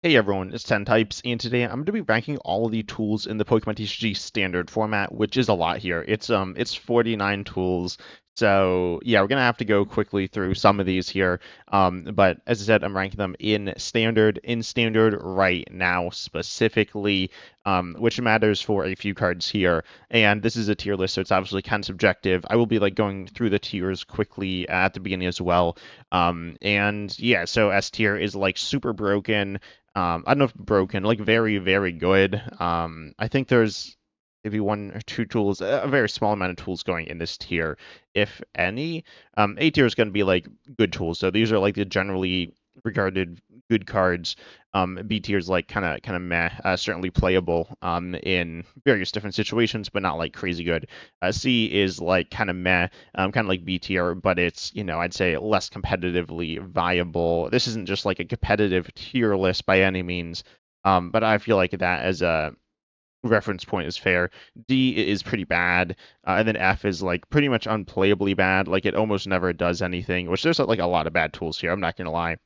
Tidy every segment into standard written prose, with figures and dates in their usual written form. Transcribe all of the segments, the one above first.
Hey everyone, it's 10 Types, and today I'm going to be ranking all of the tools in the Pokemon TCG standard format, which is a lot here. It's 49 tools. So yeah, we're gonna have to go quickly through some of these here. But as I said, I'm ranking them in standard right now specifically, which matters for a few cards here. And this is a tier list, so it's obviously kind of subjective. I will be like going through the tiers quickly at the beginning as well. And yeah, so S tier is like super broken. I don't know if broken, like very, very good. I think there's maybe one or two tools, a very small amount of tools going in this tier, if any. A tier is going to be like good tools. So these are like the generally regarded good cards. B tier is like kind of meh, certainly playable in various different situations, but not like crazy good. C is like kind of meh, kind of like B tier, but it's, I'd say less competitively viable. This isn't just like a competitive tier list by any means, but I feel like that as a reference point is fair. D is pretty bad, and then F is like pretty much unplayably bad. Like it almost never does anything, which there's like a lot of bad tools here. I'm not gonna lie.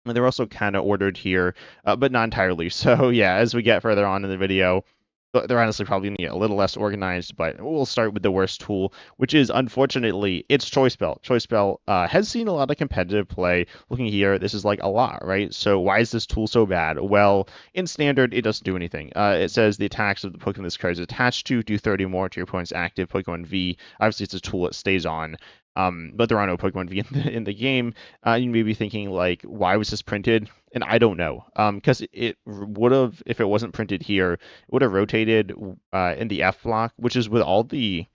And they're also kind of ordered here, but not entirely. So yeah, as we get further on in the video, they're honestly probably going to get a little less organized, but we'll start with the worst tool, which is unfortunately it's Choice Belt. Choice Belt has seen a lot of competitive play. Looking here, this is like a lot, right? So why is this tool so bad? Well, in standard, it doesn't do anything. It says the attacks of the Pokemon this card is attached to do 30 more to your opponent's active Pokemon V. Obviously, it's a tool that stays on. But there are no Pokemon V in the game. You may be thinking like, why was this printed? And I don't know. Because it would have, if it wasn't printed here, it would have rotated in the F block, which is with all the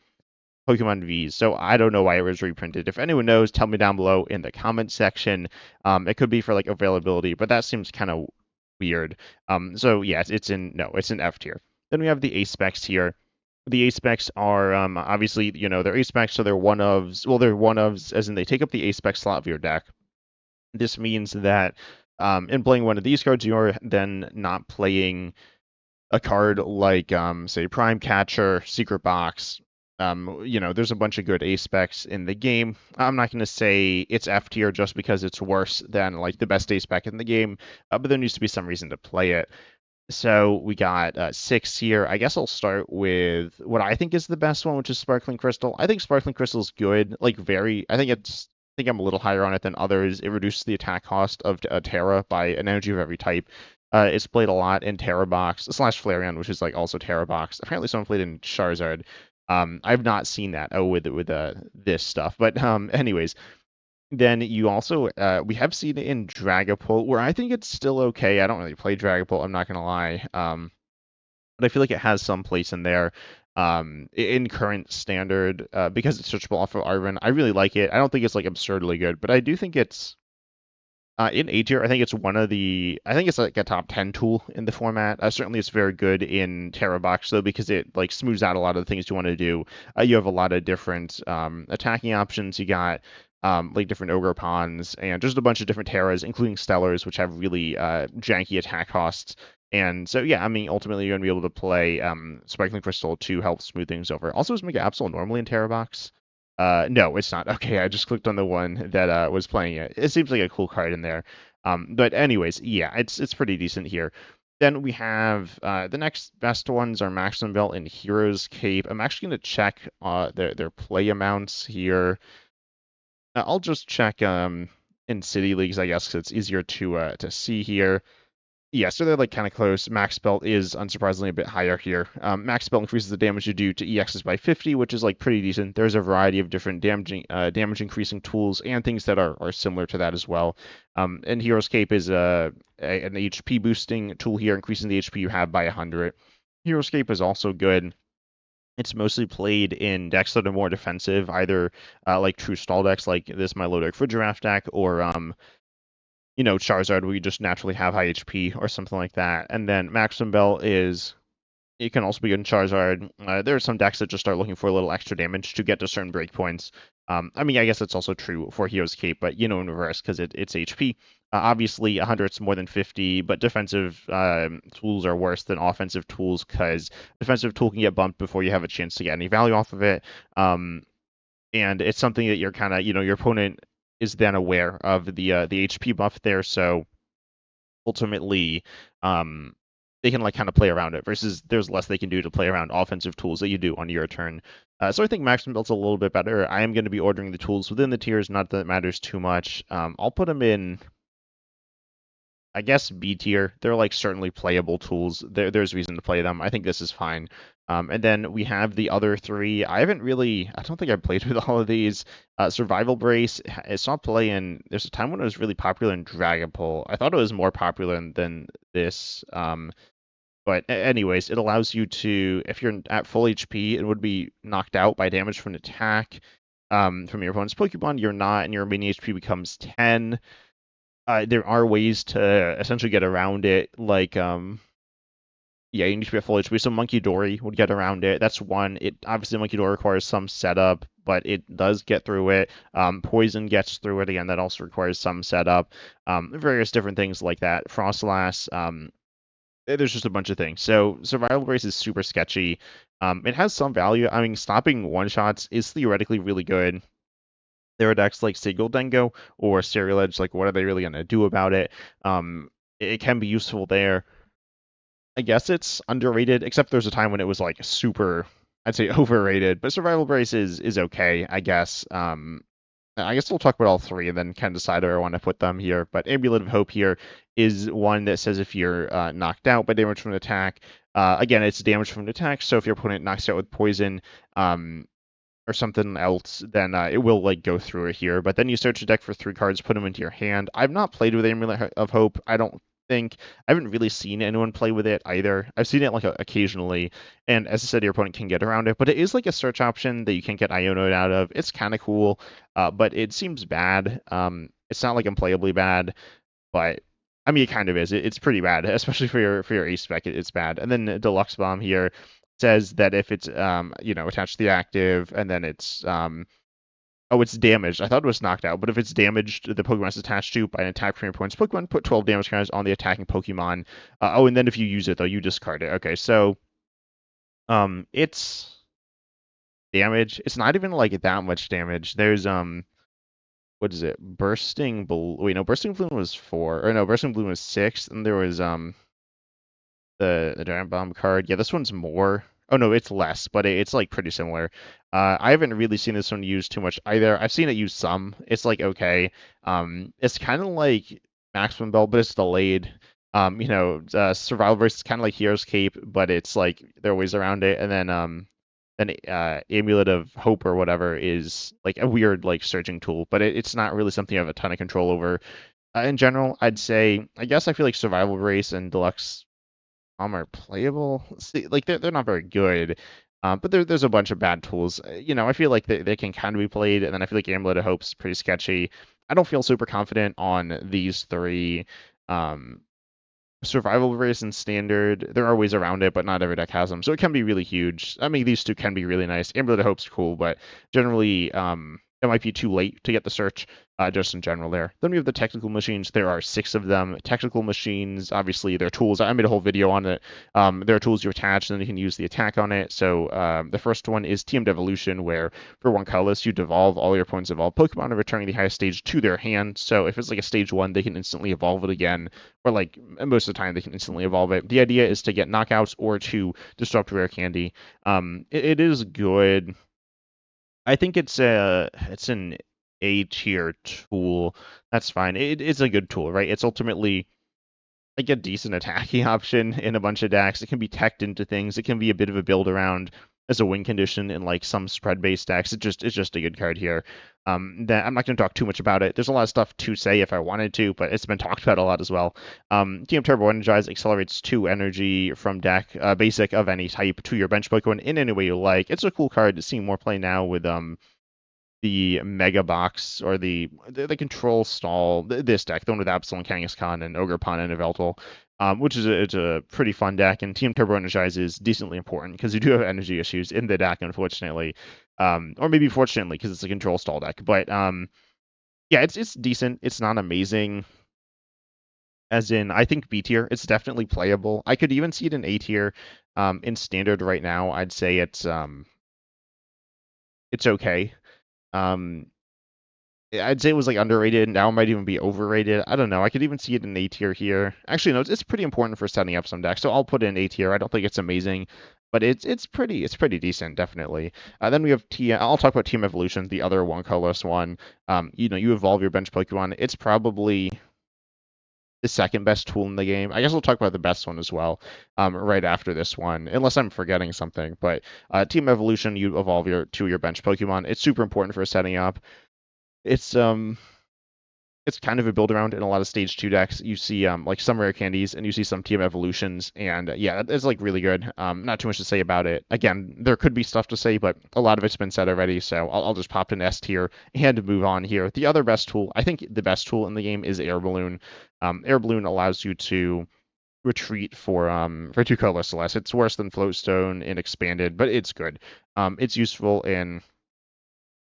Pokemon Vs. So I don't know why it was reprinted. If anyone knows, tell me down below in the comment section. It could be for like availability, but that seems kind of weird. So yes, it's in F tier. Then we have the A specs here. The A specs are obviously, they're A specs, so they're one ofs. Well, they're one ofs, as in they take up the A spec slot of your deck. This means that in playing one of these cards, you're then not playing a card like, say, Prime Catcher, Secret Box. There's a bunch of good A specs in the game. I'm not going to say it's F tier just because it's worse than like the best A spec in the game, but there needs to be some reason to play it. So we got six here. I guess I'll start with what I think is the best one, which is Sparkling Crystal. I think Sparkling Crystal is good. Like very, I think I'm a little higher on it than others. It reduces the attack cost of Terra by an energy of every type. It's played a lot in Terra Box slash Flareon, which is like also Terra Box. Apparently, someone played in Charizard. I've not seen that. Oh, with this stuff. But anyways, then you also we have seen it in Dragapult, where I think it's still okay. I don't really play Dragapult, I'm not gonna lie. But I feel like it has some place in there. In current standard, because it's searchable off of Arven. I really like it. I don't think it's like absurdly good, but I do think it's in A tier. I think it's I think it's like a top 10 tool in the format. Certainly, it's very good in Terra Box though, because it like smooths out a lot of the things you want to do. You have a lot of different attacking options. You got like different ogre pawns and just a bunch of different terras, including stellars, which have really janky attack costs. And so, yeah, I mean, ultimately, you're going to be able to play Sparkling Crystal to help smooth things over. Also, is Mega Absol normally in Terra Box? No, it's not. Okay, I just clicked on the one that was playing it. It seems like a cool card in there. But anyways, yeah, it's pretty decent here. Then we have the next best ones are Maximum Belt and Hero's Cape. I'm actually going to check their play amounts here. I'll just check in City Leagues, I guess, because it's easier to see here. Yeah, so they're like kind of close. Max Belt is unsurprisingly a bit higher here. Max Belt increases the damage you do to EXs by 50, which is like pretty decent. There's a variety of different damage increasing tools and things that are similar to that as well. And Hero's Cape is an HP boosting tool here, increasing the HP you have by 100. Hero's Cape is also good. It's mostly played in decks that are more defensive, either like true stall decks like this My Low Deck Fridgiraffe deck, or Charizard, where you just naturally have high HP or something like that. And then Maximum Bell it can also be good in Charizard. There are some decks that just start looking for a little extra damage to get to certain breakpoints. I mean, I guess it's also true for Hero's Cape, but in reverse, because it's HP. Obviously, 100 is more than 50, but defensive tools are worse than offensive tools because defensive tool can get bumped before you have a chance to get any value off of it. And it's something that you're kind of, your opponent is then aware of the HP buff there, so ultimately, um, they can like kind of play around it versus there's less they can do to play around offensive tools that you do on your turn. So I think maximum build's a little bit better. I am going to be ordering the tools within the tiers, not that it matters too much. I'll put them in, I guess, B tier. They're like certainly playable tools. There's reason to play them. I think this is fine. And then we have the other three. I don't think I played with all of these. Survival Brace, I saw play in, there's a time when it was really popular in Dragon Pull. I thought it was more popular than this. But anyways, it allows you to, if you're at full HP and would be knocked out by damage from an attack from your opponent's Pokemon, you're not, and your remaining HP becomes 10. There are ways to essentially get around it, like yeah, you need to be at full HP. So Monkey Dory would get around it. That's one. It obviously Monkey Dory requires some setup, but it does get through it. Poison gets through it again. That also requires some setup. Various different things like that. Frostlass. There's just a bunch of things. So Survival Brace is super sketchy. It has some value. I mean, stopping one shots is theoretically really good. There are decks like Sigil Dengo or Serial Edge. Like, what are they really going to do about it? It can be useful there. I guess it's underrated, except there's a time when it was like super, I'd say overrated. But Survival Brace is okay, I guess. I guess we'll talk about all three and then kind of decide where I want to put them here. But Amulet of Hope here is one that says if you're knocked out by damage from an attack, again, it's damage from an attack. So if your opponent knocks you out with poison, or something else, then it will like go through it here. But then you search your deck for 3 cards, put them into your hand. I've not played with Amulet of Hope. I don't think I haven't really seen anyone play with it either. I've seen it like occasionally, and as I said, your opponent can get around it. But it is like a search option that you can't get Ionoed out of. It's kind of cool, but it seems bad. It's not like unplayably bad, but I mean, it kind of is. It's pretty bad, especially for your ace spec. It's bad. And then Deluxe Bomb here says that if it's attached to the active, and then it's oh, it's damaged. I thought it was knocked out, but if it's damaged, the Pokemon is attached to by an attack from your opponent's Pokemon, put 12 damage counters on the attacking Pokemon. Oh, and then if you use it though, you discard it. Okay, so it's damage. It's not even like that much damage. There's what is it? Bursting Balloon. Wait, no, Bursting Balloon was 4. Or no, Bursting Balloon was 6. And there was the Giant Bomb card. Yeah, this one's more. Oh no, it's less, but it's like pretty similar. I haven't really seen this one used too much either. I've seen it used some. It's like okay. It's kind of like Maximum Belt, but it's delayed. Survival Burst is kind of like Hero's Cape, but it's like there are ways around it. And then Amulet of Hope or whatever is like a weird like searching tool, but it's not really something you have a ton of control over. In general, I'd say I guess I feel like Survival Race and Deluxe are playable. See, like they're not very good. But there's a bunch of bad tools. I feel like they can kind of be played, and then I feel like Amulet of Hope's pretty sketchy. I don't feel super confident on these three. Survival Race and Standard, there are ways around it, but not every deck has them. So it can be really huge. I mean, these two can be really nice. Amulet of Hope's cool, but generally, it might be too late to get the search, just in general there. Then we have the technical machines. There are 6 of them. Technical machines, obviously, they're tools. I made a whole video on it. There are tools you attach, and then you can use the attack on it. So the first one is TM Devolution, where for 1 colorless, you devolve all your opponent's evolved Pokemon and returning the highest stage to their hand. So if it's like a stage 1, they can instantly evolve it again, or like most of the time they can instantly evolve it. The idea is to get knockouts or to disrupt rare candy. It is good. I think it's an A tier tool. That's fine. It's a good tool, right? It's ultimately like a decent attacking option in a bunch of decks. It can be teched into things. It can be a bit of a build around as a win condition in like some spread-based decks. It's just a good card here. That I'm not going to talk too much about it. There's a lot of stuff to say if I wanted to, but it's been talked about a lot as well. TM Turbo Energize accelerates 2 energy from deck, basic of any type, to your bench Pokemon in any way you like. It's a cool card. Seeing more play now with the Mega Box or the Control Stall, this deck, the one with Absol and Kangaskhan and Ogerpon and Yveltal, which is it's a pretty fun deck. And Team Turbo Energize is decently important because you do have energy issues in the deck, unfortunately, or maybe fortunately because it's a Control Stall deck. But yeah, it's decent. It's not amazing. As in, I think B tier. It's definitely playable. I could even see it in A tier. In Standard right now, I'd say it's okay. Um, I'd say it was like underrated. Now it might even be overrated. I don't know. I could even see it in A tier here. Actually, no, it's pretty important for setting up some decks. So I'll put it in A tier. I don't think it's amazing, but it's pretty decent, definitely. Then we have T. I'll talk about Team Evolution, the other one colorless one. You evolve your bench Pokemon. It's probably the second best tool in the game. I guess we'll talk about the best one as well, right after this one, unless I'm forgetting something. But Team Evolution, you evolve your bench Pokemon. It's super important for setting up. It's it's kind of a build around in a lot of stage 2 decks. You see like some rare candies and you see some team evolutions, and yeah, it's like really good. Not too much to say about it. Again, there could be stuff to say, but a lot of it's been said already, so I'll just pop in S tier and move on here. The other best tool, I think the best tool in the game, is Air Balloon. Air Balloon allows you to retreat for 2 colorless less. It's worse than Float Stone and Expanded, but it's good. It's useful in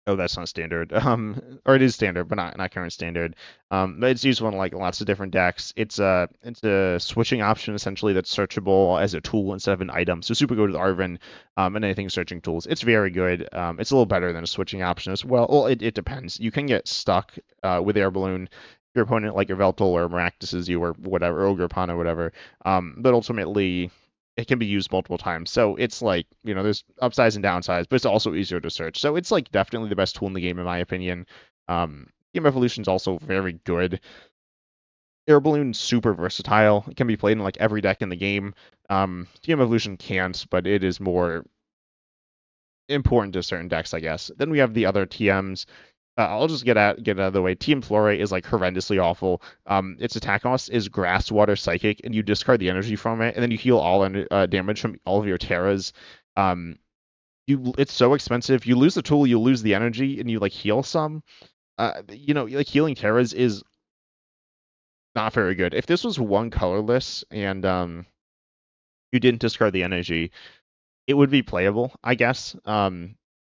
Oh, that's not standard. Or it is standard, but not current standard. But it's useful in like lots of different decks. It's a switching option essentially that's searchable as a tool instead of an item. So super good with Arven, and anything searching tools. It's very good. It's a little better than a switching option as well. Well, it depends. You can get stuck with Air Balloon. Your opponent, like your Veltal or Maractuses you or whatever, or Ogerpon or whatever. But ultimately, it can be used multiple times. So it's like, there's upsides and downsides, but it's also easier to search. So it's like definitely the best tool in the game, in my opinion. Game Evolution is also very good. Air Balloon super versatile. It can be played in like every deck in the game. Team Evolution can't, but it is more important to certain decks, I guess. Then we have the other TMs. I'll just get out of the way. Team Fluorite is like horrendously awful. Its attack cost is Grass, Water, Psychic, and you discard the energy from it, and then you heal all damage from all of your Terras. It's so expensive. You lose the tool, you lose the energy, and you like heal some. Like healing Terras is not very good. If this was one colorless and you didn't discard the energy, it would be playable, I guess.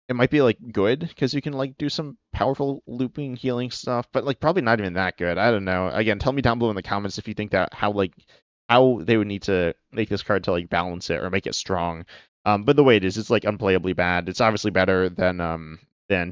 It might be like good because you can like do some powerful looping healing stuff, but like probably not even that good. I don't know. Again, tell me down below in the comments if you think that how they would need to make this card to like balance it or make it strong. But the way it is, it's like unplayably bad. It's obviously better than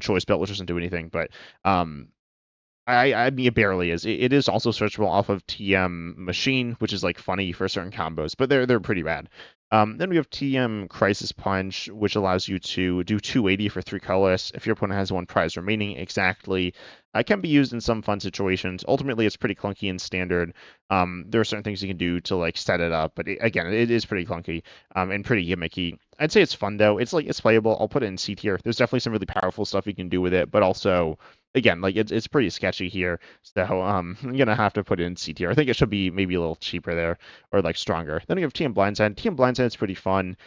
Choice Belt, which doesn't do anything, but I mean, it barely is. It is also searchable off of TM Machine, which is like funny for certain combos, but they're pretty bad. Then we have TM Crisis Punch, which allows you to do 280 for 3 colorless if your opponent has 1 prize remaining. Exactly. It can be used in some fun situations. Ultimately, it's pretty clunky in standard. There are certain things you can do to like set it up, but again, it is pretty clunky and pretty gimmicky. I'd say it's fun though. It's playable. I'll put it in C tier. There's definitely some really powerful stuff you can do with it, but also again, like it's pretty sketchy here. So I'm gonna have to put it in C tier. I think it should be maybe a little cheaper there or like stronger. Then we have TM Blindside. TM Blindside is pretty fun.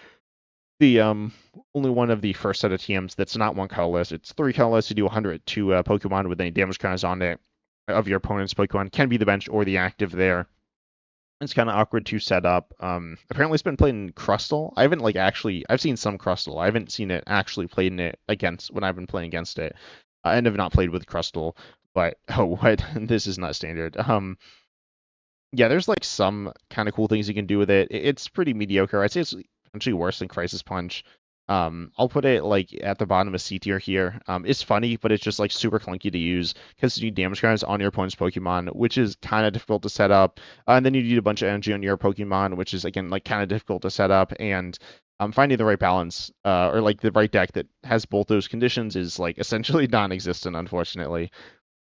The only one of the first set of TMs that's not 1 colorless. It's 3 colorless. You do 100 to Pokemon with any damage counters on it of your opponent's Pokemon. Can be the bench or the active there. It's kind of awkward to set up. Apparently it's been played in Crustal. I haven't like actually. I've seen some Crustal. I haven't seen it actually played in it against when I've been playing against it. And have not played with Crustal. But oh, what? This is not standard. Yeah, there's like some kind of cool things you can do with it. It's pretty mediocre. I'd say it's potentially worse than Crisis Punch. I'll put it like at the bottom of C tier here. It's funny, but it's just like super clunky to use because you need damage counters on your opponent's Pokemon, which is kind of difficult to set up. And then you need a bunch of energy on your Pokemon, which is again like kind of difficult to set up. And finding the right balance or like the right deck that has both those conditions is like essentially non-existent, unfortunately.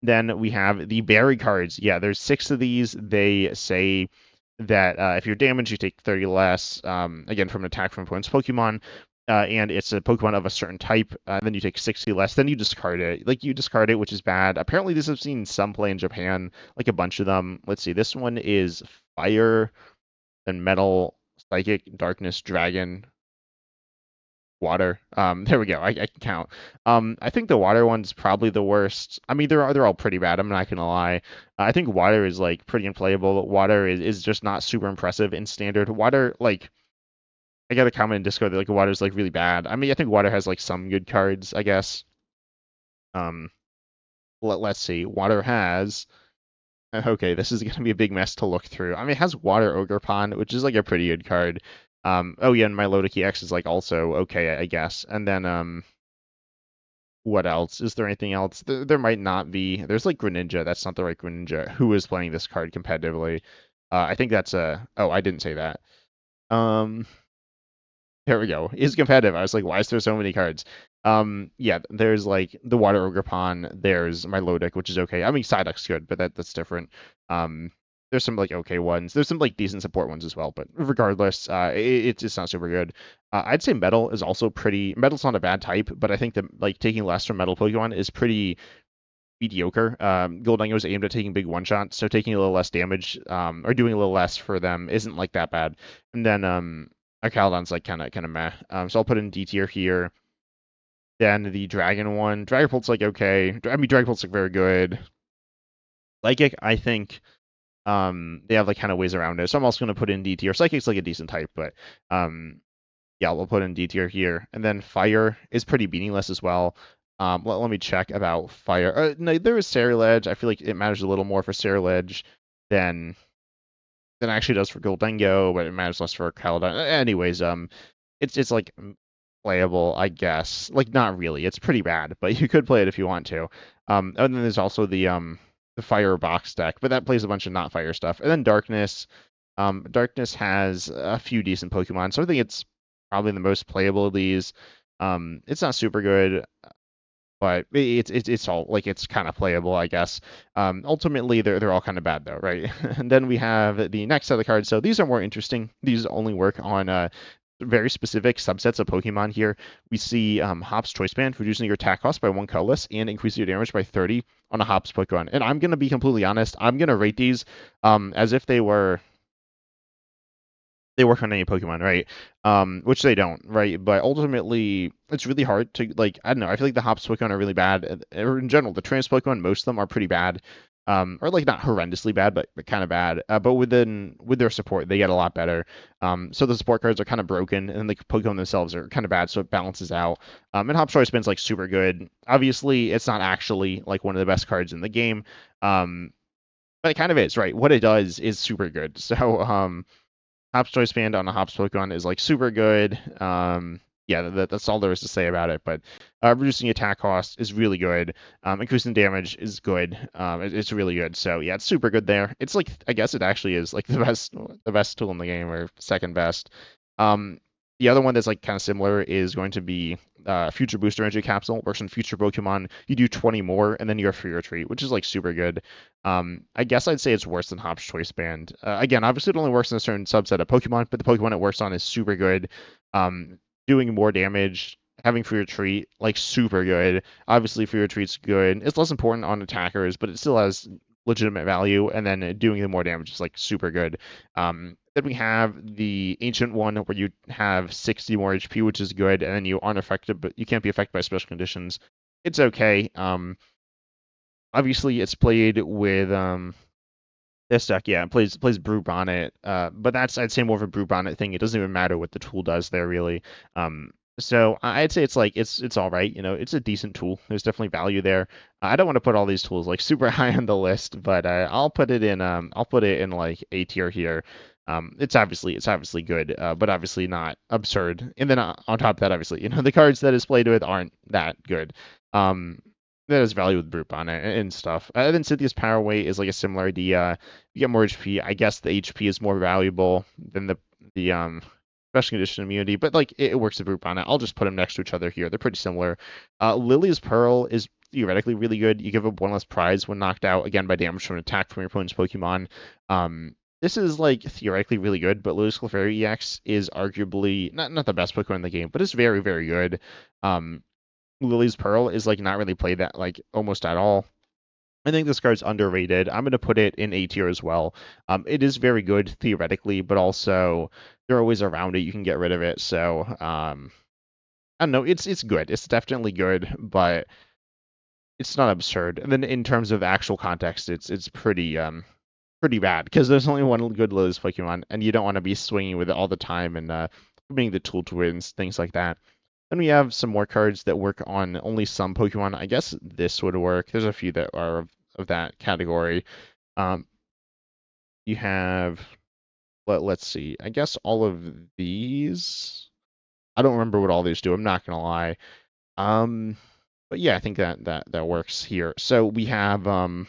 Then we have the berry cards. Yeah, there's 6 of these. They say that if you're damaged, you take 30 less, again, from an attack from opponent's Pokemon, and it's a Pokemon of a certain type, then you take 60 less, then you discard it. Like, you discard it, which is bad. Apparently, this has seen some play in Japan, like a bunch of them. Let's see, this one is Fire, then Metal, Psychic, Darkness, Dragon, Water. There we go. I can count. I think the water one's probably the worst. I mean, they're all pretty bad. I'm not gonna lie. I think water is like pretty unplayable. But water is just not super impressive in standard. Water, like, I got a comment in Discord that like water's like really bad. I mean, I think water has like some good cards, I guess. Um, let's see. Water has. Okay, this is gonna be a big mess to look through. I mean, it has Water Ogre Pond, which is like a pretty good card. Oh yeah, and my Milotic EX is like also okay, I guess. And then What else? Is there anything else? There might not be. There's like Greninja. That's not the right Greninja. Who is playing this card competitively? I think that's a. Oh, I didn't say that. Um, there we go. Is competitive. I was like, why is there so many cards? Yeah, there's like the Water Ogre Pawn. There's my Lodic, which is okay. I mean, Psyduck's good, but that's different. Um, there's some like okay ones. There's some like decent support ones as well, but regardless, it's not super good. I'd say Metal is also pretty. Metal's not a bad type, but I think that like taking less from Metal Pokemon is pretty mediocre. Gholdengo is aimed at taking big one shots, so taking a little less damage, or doing a little less for them isn't like that bad. And then Archaludon's like kind of meh. So I'll put in D tier here. Then the Dragon one, Dragapult's like okay. I mean Dragapult's like very good. Psychic, I think they have like kind of ways around it. So I'm also gonna put in D tier. Psychic's like a decent type, but yeah, we'll put in D tier here. And then Fire is pretty meaningless as well. Let me check about Fire. No, there is Ceruledge. I feel like it matters a little more for Ceruledge than than it actually does for Gholdengo, but it matters less for Caledon. Anyways, it's like playable, I guess. Like not really. It's pretty bad, but you could play it if you want to. And then there's also the Fire box deck, but that plays a bunch of not Fire stuff. And then Darkness. Darkness has a few decent Pokemon, so I think it's probably the most playable of these. It's not super good, but it's all like it's kind of playable, I guess. Ultimately, they're all kind of bad though, right? And then we have the next set of cards. So these are more interesting. These only work on very specific subsets of Pokemon here. We see Hops Choice Band, reducing your attack cost by 1 colorless and increasing your damage by 30 on a Hops Pokemon. And I'm gonna be completely honest. I'm gonna rate these as if they work on any Pokemon, right? Which they don't, right? But ultimately, it's really hard to like. I don't know. I feel like the Hops Pokemon are really bad. Or in general, the Trans Pokemon, most of them are pretty bad, or like not horrendously bad, but kind of bad. But with their support, they get a lot better. So the support cards are kind of broken, and the Pokemon themselves are kind of bad, so it balances out. And Hops Choice Band's like super good. Obviously, it's not actually like one of the best cards in the game. But it kind of is, right? What it does is super good. So Hops Choice Band on a Hops Pokemon is like super good. Yeah, that's all there is to say about it. But reducing attack cost is really good. Increasing damage is good. It's really good. So yeah, it's super good there. It's like I guess it actually is like the best tool in the game or second best. Um, the other one that's like kind of similar is going to be Future Booster Energy Capsule. Works on future Pokemon. You do 20 more, and then you're free retreat, which is like super good. I guess I'd say it's worse than Hop's Choice Band. Again, obviously it only works in a certain subset of Pokemon, but the Pokemon it works on is super good. Doing more damage, having free retreat, like super good. Obviously, free retreat's good. It's less important on attackers, but it still has legitimate value. And then doing the more damage is like super good. Then we have the ancient one where you have 60 more HP, which is good, and then you aren't affected, but you can't be affected by special conditions. It's okay. Obviously it's played with this deck, yeah, it plays Brew Bonnet. But that's I'd say more of a Brew Bonnet thing. It doesn't even matter what the tool does there really. So I'd say it's like it's all right, it's a decent tool. There's definitely value there. I don't want to put all these tools like super high on the list, but I'll put it in like A tier here. It's obviously good, but obviously not absurd. And then on top of that, obviously, the cards that it's played with aren't that good. Um, that has value with Brute Bonnet and stuff. Then Cynthia's Power Weight is like a similar idea. You get more HP. I guess the HP is more valuable than the special condition immunity, but like it works with Brute Bonnet. I'll just put them next to each other here. They're pretty similar. Lily's Pearl is theoretically really good. You give up one less prize when knocked out, again by damage from an attack from your opponent's Pokemon. This is like theoretically really good, but Lily's Clefairy EX is arguably not the best Pokemon in the game, but it's very, very good. Lily's Pearl is like not really played that like almost at all. I think this card's underrated. I'm gonna put it in A tier as well. It is very good theoretically, but also there are ways around it. You can get rid of it. So I don't know. It's good. It's definitely good, but it's not absurd. And then in terms of actual context, it's pretty bad because there's only one good Lily's Pokemon, and you don't want to be swinging with it all the time and being the tool to wins, things like that. Then we have some more cards that work on only some Pokemon. I guess this would work. There's a few that are of that category. Um, you have, let's see. I guess all of these. I don't remember what all these do. I'm not gonna lie. Um, But yeah, I think that works here. So we have I'll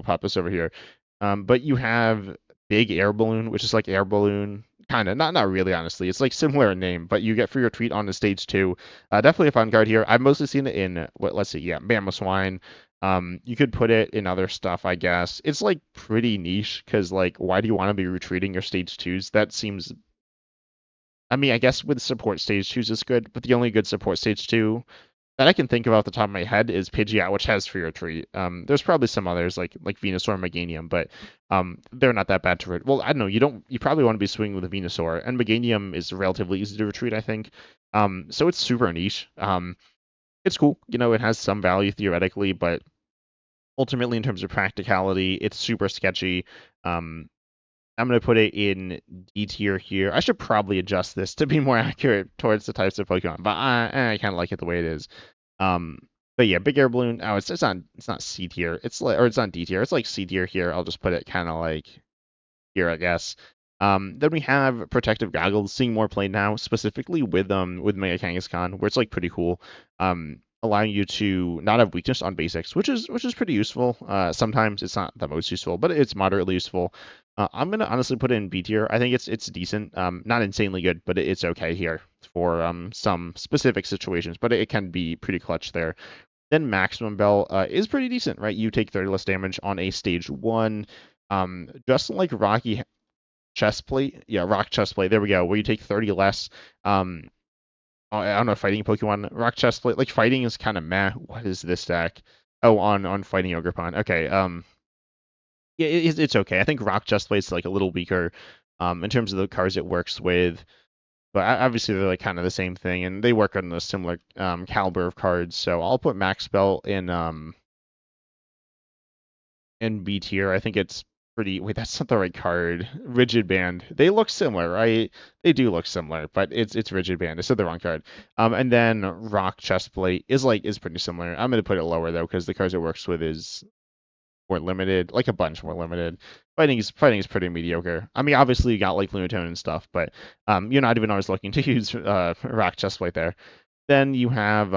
pop this over here. But you have Big Air Balloon, which is like Air Balloon, kind of not really honestly. It's like similar in name, but you get for your tweet on the stage too. Definitely a fun card here. I've mostly seen it in what let's see, yeah, Bama Swine. You could put it in other stuff, I guess. It's like pretty niche because like, why do you want to be retreating your stage twos? That seems. I mean, I guess with support stage twos is good, but the only good support stage two that I can think of off the top of my head is Pidgeot, which has Free Retreat. There's probably some others like Venusaur and Meganium, but they're not that bad to retreat. Well, I don't know. You probably want to be swinging with a Venusaur, and Meganium is relatively easy to retreat, I think. So it's super niche. It's cool. It has some value theoretically, but ultimately in terms of practicality, it's super sketchy. Um, I'm going to put it in D tier here. I should probably adjust this to be more accurate towards the types of Pokemon, but I kind of like it the way it is. Um, but yeah, Big Air Balloon. Oh, it's not C tier. It's not D tier. It's like C tier here. I'll just put it kind of like here, I guess. Then we have Protective Goggles, seeing more play now, specifically with Mega Kangaskhan, where it's like pretty cool. Allowing you to not have weakness on basics, which is pretty useful. Sometimes it's not the most useful, but it's moderately useful. I'm gonna honestly put it in B tier. I think it's decent. Not insanely good, but it's okay here for some specific situations. But it can be pretty clutch there. Then Maximum Bell is pretty decent, right? You take 30 less damage on a stage 1. Just like Rocky Chest Plate, yeah, Rock Chest Plate. There we go. Where you take 30 less. I don't know, fighting Pokemon. Rock Chest Plate, like fighting is kind of meh. What is this deck? Oh, on fighting Ogerpon. Okay. Yeah, it's okay. I think Rock Chest Plate's like a little weaker, in terms of the cards it works with. But obviously they're like kind of the same thing, and they work on a similar caliber of cards. So I'll put Max Bell in B tier. I think it's pretty. Wait, that's not the right card. Rigid Band. They look similar, right? They do look similar, but it's Rigid Band. I said the wrong card. And then Rock Chestplate is pretty similar. I'm gonna put it lower though because the cards it works with is more limited, like a bunch more limited. Fighting is pretty mediocre. I mean, obviously you got like Lunatone and stuff, but you're not even always looking to use Rock Chestplate there. Then you have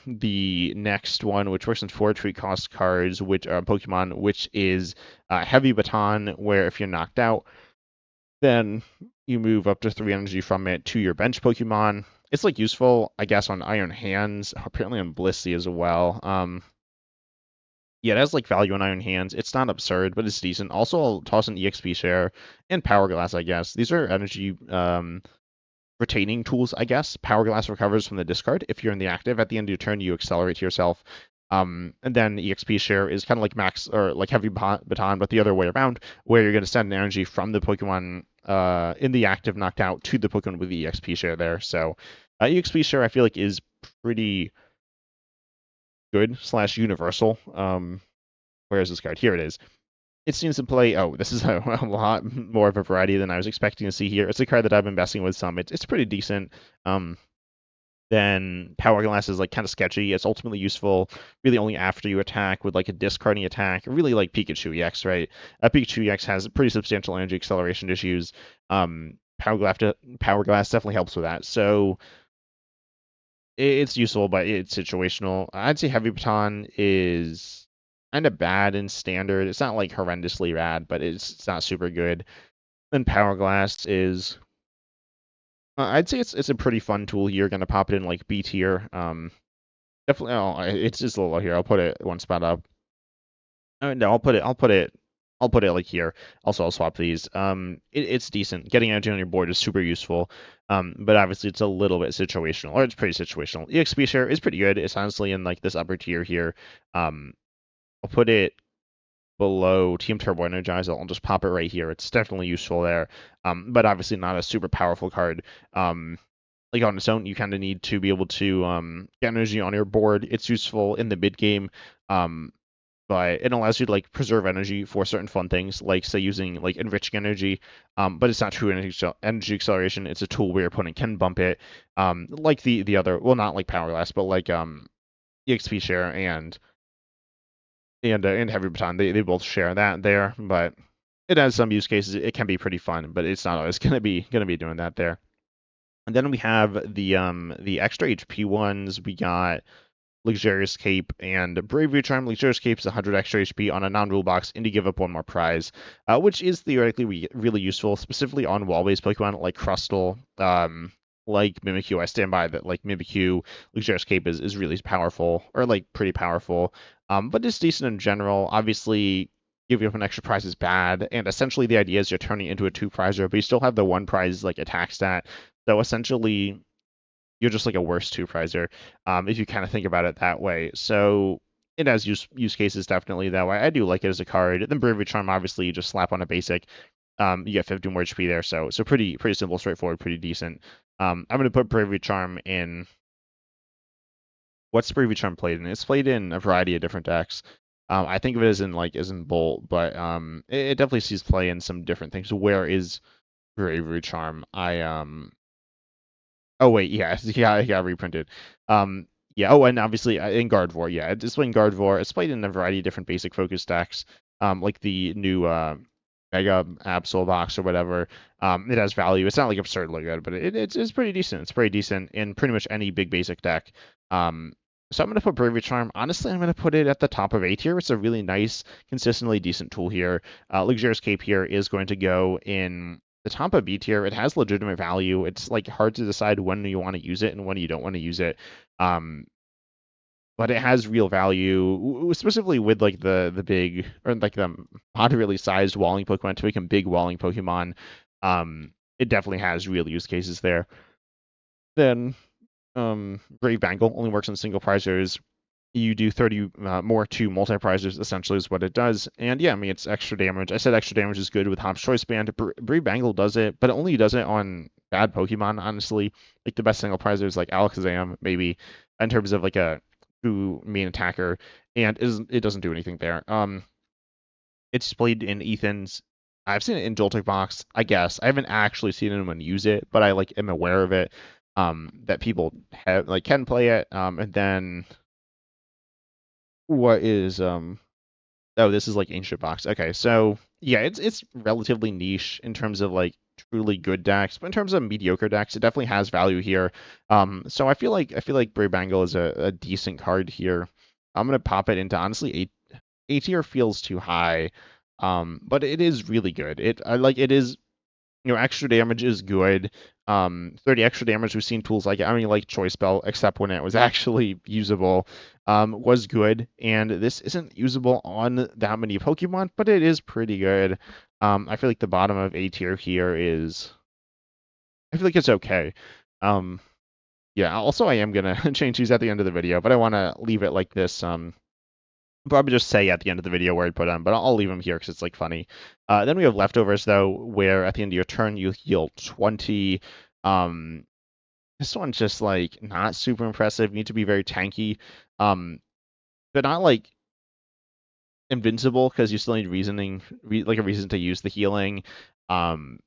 the next one, which works in 4 treat cost cards, which are Pokemon, which is Heavy Baton, where if you're knocked out, then you move up to 3 energy from it to your bench Pokemon. It's like useful, I guess, on Iron Hands, apparently on Blissey as well. Yeah, it has like value on Iron Hands. It's not absurd, but it's decent. Also, I'll toss an EXP share and Power Glass, I guess. These are energy retaining tools, I guess. Power Glass recovers from the discard. If you're in the active, at the end of your turn, you accelerate to yourself. And then EXP share is kind of like max or like heavy baton, but the other way around, where you're going to send energy from the Pokemon in the active knocked out to the Pokemon with the EXP share there. So EXP share, I feel like, is pretty good / universal. Where is this card? Here it is. It seems to play. Oh, this is a lot more of a variety than I was expecting to see here. It's a card that I've been messing with some. It's pretty decent. Then Power Glass is like kind of sketchy. It's ultimately useful really only after you attack with like a discarding attack. Really like Pikachu EX, right? Pikachu EX has pretty substantial energy acceleration issues. Power Glass definitely helps with that. So it's useful, but it's situational. I'd say Heavy Baton is kind of bad in standard. It's not like horrendously bad, but it's not super good. Then Power Glass is I'd say it's a pretty fun tool here. Gonna pop it in like B tier. Definitely. Oh, it's just a little low here. I'll put it one spot up. No, I'll put it like here. Also, I'll swap these. It's decent. Getting energy on your board is super useful. But obviously it's a little bit situational, or it's pretty situational. EXP share is pretty good. It's honestly in like this upper tier here. I'll put it below Team Turbo Energize. I'll just pop it right here. It's definitely useful there. But obviously not a super powerful card. Like on its own, you kind of need to be able to get energy on your board. It's useful in the mid game. But it allows you to like preserve energy for certain fun things, like say using like enriching energy. But it's not true energy acceleration. It's a tool where your opponent can bump it. Like the other, well, not like Power Glass, but like EXP share and Heavy Baton. They both share that there, but it has some use cases. It can be pretty fun, but it's not always gonna be doing that there. And then we have the extra HP ones. We got Luxurious Cape, and Bravery Charm. Luxurious Cape is 100 extra HP on a non-rule box, and you give up one more prize, which is theoretically really useful, specifically on wall-based Pokemon like Crustle, like Mimikyu. I stand by that. Like Mimikyu, Luxurious Cape is really powerful, or like pretty powerful, but it's decent in general. Obviously, giving up an extra prize is bad, and essentially the idea is you're turning it into a two prizer, but you still have the one prize like attack stat. So essentially, you're just like a worse two prizer, if you kind of think about it that way. So it has use cases definitely that way. I do like it as a card. Then Bravery Charm, obviously, you just slap on a basic. You get 50 more HP there, so pretty simple, straightforward, pretty decent. I'm gonna put Bravery Charm in. What's Bravery Charm played in? It's played in a variety of different decks. I think of it as in Bolt, but it definitely sees play in some different things. Where is Bravery Charm? Oh wait, yeah, yeah, it got reprinted. Yeah. Oh, and obviously in Gardevoir, yeah, it's playing Gardevoir. It's played in a variety of different basic focus decks, like the new Mega Absol box or whatever. It has value. It's not like absurdly good, but it's pretty decent. It's pretty decent in pretty much any big basic deck. So I'm gonna put Bravery Charm. Honestly, I'm gonna put it at the top of A tier. It's a really nice, consistently decent tool here. Luxurious Cape here is going to go in the top of B tier. It has legitimate value. It's like hard to decide when you want to use it and when you don't want to use it. But it has real value, specifically with like the big, or like the moderately sized walling Pokemon to become big walling Pokemon. It definitely has real use cases there. Then Brave Bangle only works on single prizers. You do 30 more to multi-prizers, essentially, is what it does. And yeah, I mean, it's extra damage. I said extra damage is good with Hop's Choice Band. Brave Bangle does it, but it only does it on bad Pokemon, honestly. Like the best single prizers, like Alakazam, maybe, in terms of like a true main attacker, and it doesn't do anything there. It's played in Ethan's. I've seen it in Joltik Box, I guess. I haven't actually seen anyone use it, but I like am aware of it. That people have like can play it. And then what is oh, this is like Ancient Box. Okay, so yeah, it's relatively niche in terms of like truly good decks, but in terms of mediocre decks, it definitely has value here. So I feel like Brave Bangle is a decent card here. I'm gonna pop it into honestly A tier feels too high. But it is really good. I like it is, extra damage is good. 30 extra damage, we've seen tools like it. I mean, like Choice Belt, except when it was actually usable, was good. And this isn't usable on that many Pokemon, but it is pretty good. I feel like the bottom of A tier here is, I feel like it's okay. Yeah, also I am gonna change these at the end of the video, but I want to leave it like this. Probably just say at the end of the video where I'd put them, but I'll leave them here because it's like funny. Then we have leftovers though, where at the end of your turn you heal 20. This one's just like not super impressive. You need to be very tanky, but not like invincible because you still need like a reason to use the healing. Um,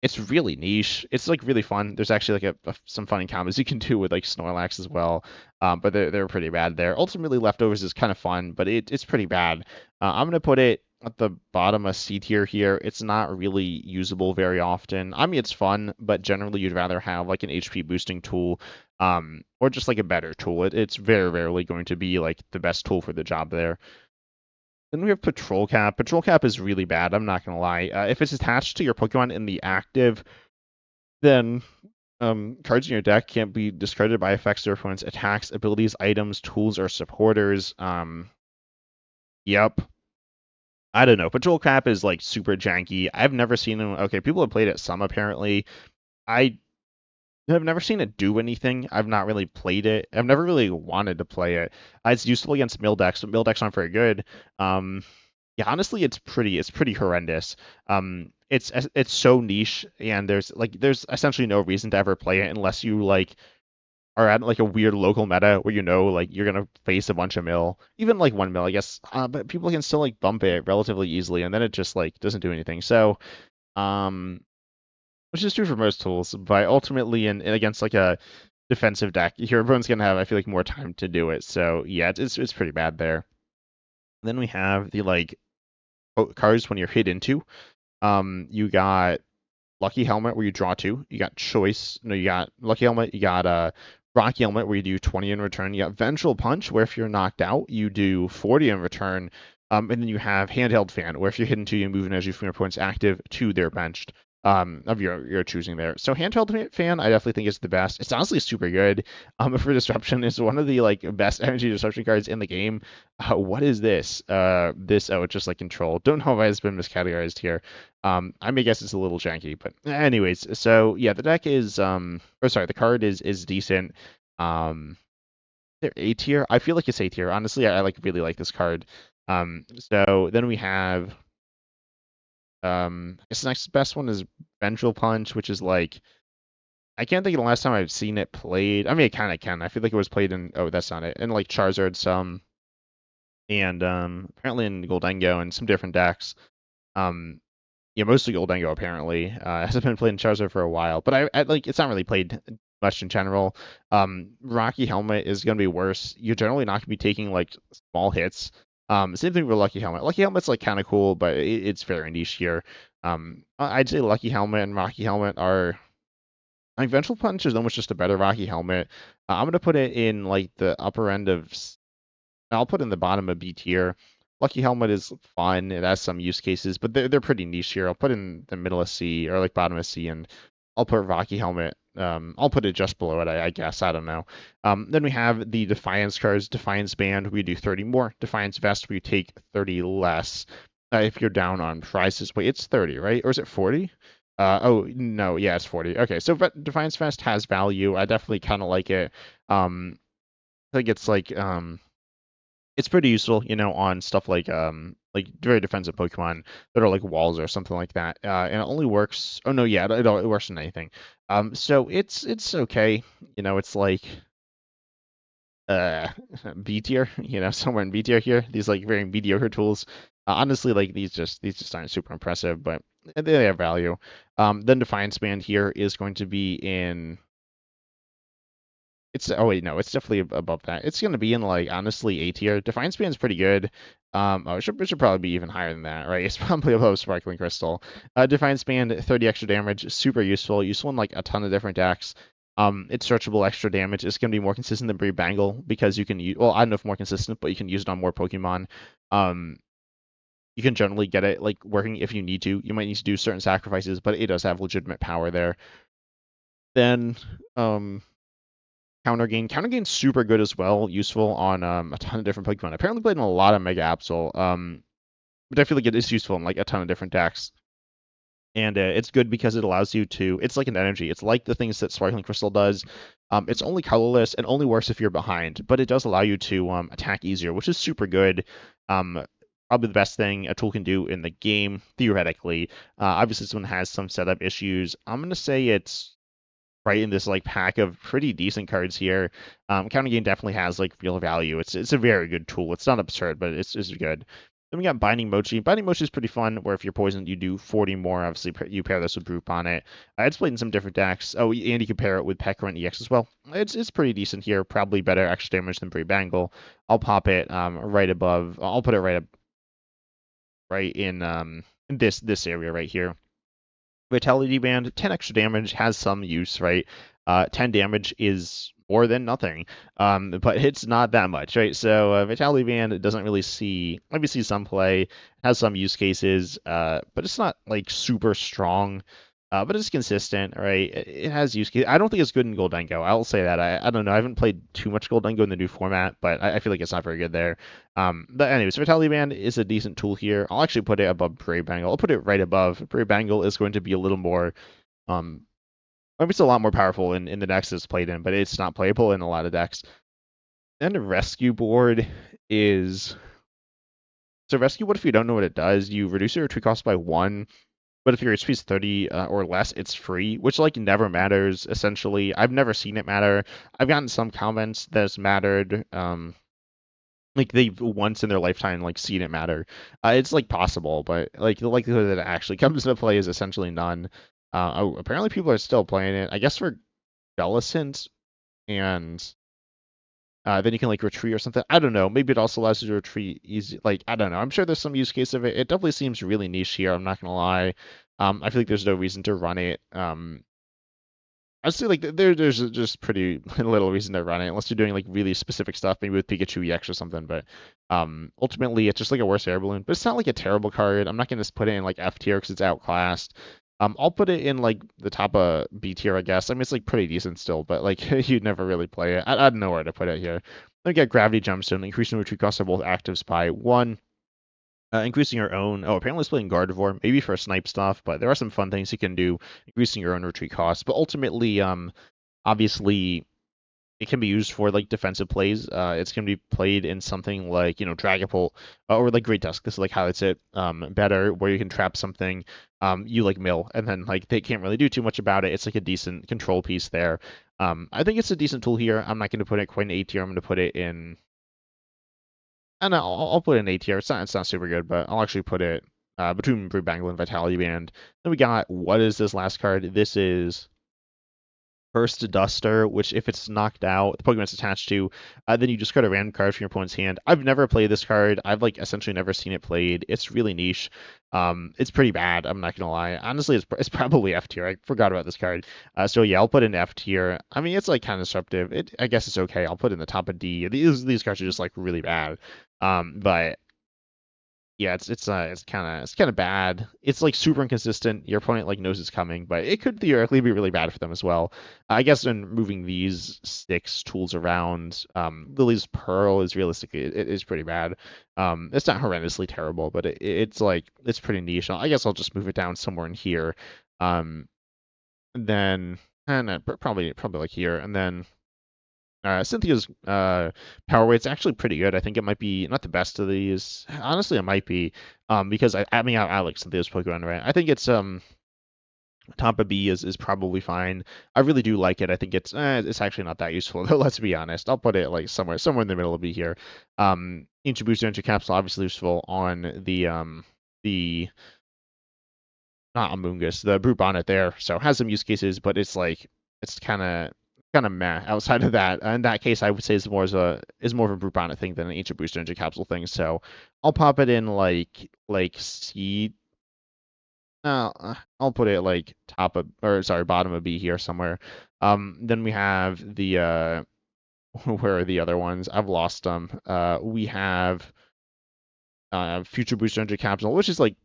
it's really niche. It's like really fun. There's actually like some funny combos you can do with like Snorlax as well. But they're pretty bad there. Ultimately, leftovers is kind of fun, but it's pretty bad. I'm gonna put it at the bottom of C tier here. It's not really usable very often. I mean, it's fun, but generally you'd rather have like an HP boosting tool, or just like a better tool. It's very rarely going to be like the best tool for the job there. Then we have Patrol Cap. Patrol Cap is really bad, I'm not going to lie. If it's attached to your Pokemon in the active, then cards in your deck can't be discarded by effects their opponent's attacks, abilities, items, tools, or supporters. Yep. I don't know. Patrol Cap is like super janky. I've never seen them. Okay, people have played it some apparently. I have never seen it do anything. I've not really played it. I've never really wanted to play it. It's useful against mill decks, but mill decks aren't very good. Yeah, honestly, it's pretty horrendous. It's so niche, and there's essentially no reason to ever play it unless you like are at like a weird local meta where like you're gonna face a bunch of mill, even like one mill, I guess. But people can still like bump it relatively easily, and then it just like doesn't do anything. So, which is true for most tools, but ultimately in against like a defensive deck, your opponent's gonna have, I feel like, more time to do it. So yeah, it's pretty bad there. Then we have the like cards when you're hit into. You got Lucky Helmet where you draw two. You got Choice. No, you got Lucky Helmet. You got Rocky Helmet, where you do 20 in return. You got Vengeful Punch, where if you're knocked out, you do 40 in return. And then you have Handheld Fan, where if you're hidden to, you move an energy from your opponent's active to their benched of your choosing there. So Handheld Fan, I definitely think is the best. It's honestly super good. For Disruption, it's one of the like best energy disruption cards in the game. What is this? It's just like Control. Don't know why it's been miscategorized here. I may guess it's a little janky, but anyways, so yeah, the deck is the card is decent. They're A tier. I feel like it's A tier. Honestly, I like really like this card. So then we have I guess the next best one is Vengeful Punch, which is like I can't think of the last time I've seen it played. I mean, it kind of can. I feel like it was played in that's not it. In like Charizard some, and apparently in Goldengo and some different decks. Um, yeah, mostly Goldengo apparently. Hasn't been played in Charizard for a while, but I like it's not really played much in general. Rocky Helmet is gonna be worse. You're generally not gonna be taking like small hits. Same thing with Lucky Helmet. Lucky Helmet's like kind of cool, but it's very niche here. I'd say Lucky Helmet and Rocky Helmet are. Like Vengeful Punch is almost just a better Rocky Helmet. I'm gonna put it in like the upper end of I'll put in the bottom of B tier. Lucky Helmet is fun. It has some use cases, but they're pretty niche here. I'll put in the middle of C or like bottom of C, and I'll put Rocky Helmet. I'll put it just below it, I guess. I don't know. Then we have the Defiance cards. Defiance Band, we do 30 more. Defiance Vest, we take 30 less. If you're down on prices, wait, it's 30, right? Or is it 40? Oh no, yeah, it's 40. Okay, so Defiance Vest has value. I definitely kind of like it. I think it's like it's pretty useful, on stuff like very defensive Pokemon that are like walls or something like that. And it only works. Oh no, yeah, it works in anything. So it's okay. It's like uh B tier. Somewhere in B tier here. These like very mediocre tools. Honestly, like these just aren't super impressive, but they have value. Then Defiance Band here is going to be in it's oh wait no, it's definitely above that. It's gonna be in like honestly A tier. Defiance Band's pretty good. It should probably be even higher than that, right? It's probably above Sparkling Crystal. Defiance Band, 30 extra damage, super useful. Useful in like a ton of different decks. It's searchable extra damage. It's gonna be more consistent than Brave Bangle because you can use I don't know if more consistent, but you can use it on more Pokemon. Um, you can generally get it like working if you need to. You might need to do certain sacrifices, but it does have legitimate power there. Then Counter Gain. Counter Gain's super good as well, useful on a ton of different Pokemon. Apparently played in a lot of Mega Absol, but I feel like it is useful in like a ton of different decks. And it's good because it allows you to. It's like an energy. It's like the things that Sparkling Crystal does. It's only colorless and only works if you're behind, but it does allow you to attack easier, which is super good. Probably the best thing a tool can do in the game, theoretically. Obviously, this one has some setup issues. I'm gonna say it's right in this like pack of pretty decent cards here. Counter Gain definitely has like real value. It's a very good tool. It's not absurd, but it's good. Then we got Binding Mochi. Binding Mochi is pretty fun, where if you're poisoned, you do 40 more. Obviously, you pair this with Group on it. It's played in some different decks. Oh, and you can pair it with Pecker and EX as well. It's pretty decent here. Probably better extra damage than Brave Bangle. I'll pop it right above. I'll put it right in this area right here. Vitality Band, 10 extra damage has some use, right? 10 damage is more than nothing, but it's not that much, right? So Vitality Band doesn't really maybe see some play, has some use cases, but it's not like super strong. But it's consistent, right? It has use case. I don't think it's good in Goldengo. I'll say that. I don't know. I haven't played too much Goldengo in the new format, but I feel like it's not very good there. But anyways, Vitality Band is a decent tool here. I'll actually put it above Brave Bangle. I'll put it right above. Brave Bangle is going to be a little more, maybe it's a lot more powerful in the decks it's played in, but it's not playable in a lot of decks. Then the Rescue Board is. So Rescue Board, if you don't know what it does, you reduce your retreat cost by 1. But if your HP is 30 or less, it's free, which like never matters. Essentially, I've never seen it matter. I've gotten some comments that it's mattered. Like they've once in their lifetime like seen it matter. It's like possible, but like the likelihood that it actually comes into play is essentially none. Apparently people are still playing it. I guess for Jellicent and then you can like retreat or something. I don't know. Maybe it also allows you to retreat easy. Like I don't know. I'm sure there's some use case of it. It definitely seems really niche here. I'm not gonna lie. I feel like there's no reason to run it. I'd say like there's just pretty little reason to run it unless you're doing like really specific stuff, maybe with Pikachu EX or something. But ultimately it's just like a worse air balloon. But it's not like a terrible card. I'm not gonna just put it in like F tier because it's outclassed. I'll put it in like the top of B tier, I guess. I mean, it's like pretty decent still, but like you'd never really play it. I don't know where to put it here. Then we got Gravity Gemstone, increasing retreat costs of both actives by 1. Increasing your own. Oh, apparently it's playing Gardevoir, maybe for snipe stuff, but there are some fun things you can do, increasing your own retreat costs. But ultimately, obviously, it can be used for like defensive plays. It's going to be played in something like Dragapult or like Great Dusk. This is like highlights it better, where you can trap something. You like mill, and then like they can't really do too much about it. It's like a decent control piece there. I think it's a decent tool here. I'm not going to put it quite in A tier. I'm going to put it in. And I'll put it in A tier. It's not super good, but I'll actually put it between Brood Bangle and Vitality Band. Then we got, what is this last card? This is First Duster, which if it's knocked out, the Pokemon it's attached to, then you discard a random card from your opponent's hand. I've never played this card. I've like essentially never seen it played. It's really niche. It's pretty bad. I'm not gonna lie. Honestly, it's probably F tier. I forgot about this card. So yeah, I'll put it in F tier. I mean, it's like kind of disruptive. I guess it's okay. I'll put it in the top of D. These cards are just like really bad. But yeah, it's kind of bad. It's like super inconsistent. Your opponent like knows it's coming, but it could theoretically be really bad for them as well. I guess in moving these 6 tools around, Lily's Pearl is realistically it is pretty bad. It's not horrendously terrible, but it's like it's pretty niche. I guess I'll just move it down somewhere in here. And then and probably like here, and then Cynthia's power weight's actually pretty good. I think it might be not the best of these. Honestly, it might be because I mean I like Cynthia's Pokemon, right? I think it's top of B is probably fine. I really do like it. I think it's actually not that useful though. Let's be honest. I'll put it like somewhere in the middle of B here. Ancient Booster Energy Capsule obviously useful on the not Amoonguss, the Brute Bonnet there. So has some use cases, but it's like it's kind of meh. Outside of that, in that case, I would say it's more of a Brute Bonnet thing than an Ancient Booster Energy Capsule thing. So I'll pop it in like C. I'll put it like bottom of B here somewhere. Then we have the where are the other ones? I've lost them. We have Future Booster Energy Capsule, which is like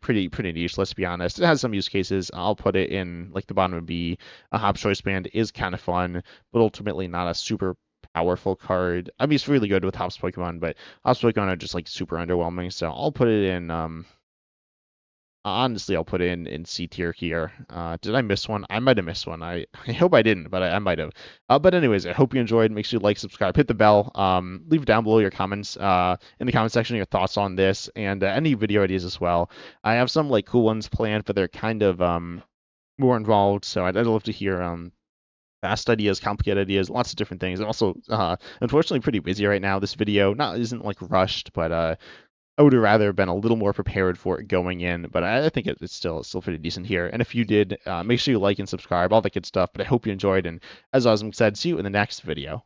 pretty niche. Let's be honest. It has some use cases. I'll put it in like the bottom of B. A Hop's Choice Band is kind of fun, but ultimately not a super powerful card. I mean, it's really good with Hop's Pokemon, but Hop's Pokemon are just like super underwhelming. So I'll put it in. Honestly, I'll put it in C tier here. Did I miss one? I might have missed one. I hope I didn't, but I might have. But anyways, I hope you enjoyed. Make sure you like, subscribe, hit the bell. Leave down below your comments in the comment section your thoughts on this and any video ideas as well. I have some like cool ones planned, but they're kind of more involved. So I'd love to hear fast ideas, complicated ideas, lots of different things. Also, unfortunately, pretty busy right now. This video isn't like rushed, but I would have rather been a little more prepared for it going in, but I think it's still pretty decent here. And if you did, make sure you like and subscribe, all that good stuff. But I hope you enjoyed, and as Osmond said, see you in the next video.